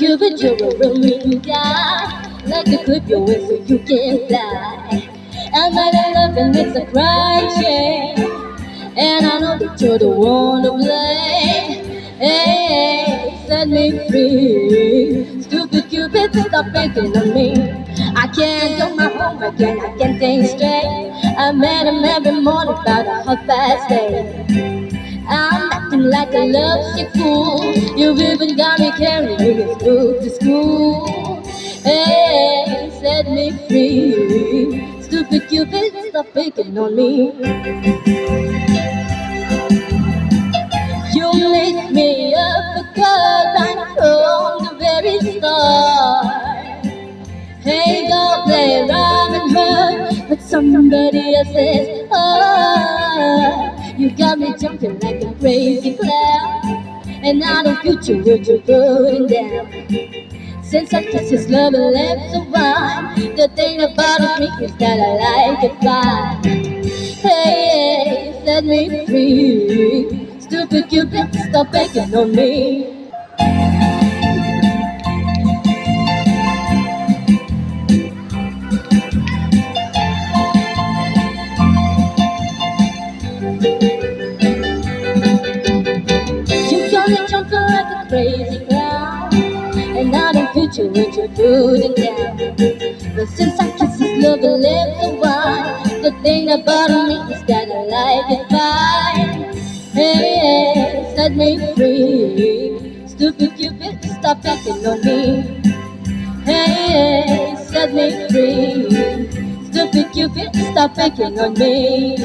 Cupid, you're a real mean guy. Like to clip your wings so you can fly. And my love and it's a crime shame. And I know that you're the one to blame. Hey, set me free. Stupid Cupid, stop picking on me. I can't do my homework and I can't think straight. I met him every morning about 8:30. I'm acting like a lovesick fool. You've even got me carrying his book to school. Hey, set me free. Stupid Cupid, stop picking on me. You made me up because I'm from the very start. Hey, go play Robin Hood, but somebody else says, oh, you got me jumping like a crazy clown, and I don't future what you're putting down. Since I kissed his love and left so wide, the thing about me is that I like it fine. Hey, set me free. Stupid Cupid, stop picking on me. You got me jumping like a crazy clown, and I don't picture what you're putting down. But since I kiss his love and left so wide, the thing about me is that I like it fine. Hey, set me free. Stupid Cupid, stop picking on me. Hey, set me free. Stupid Cupid, stop picking on me.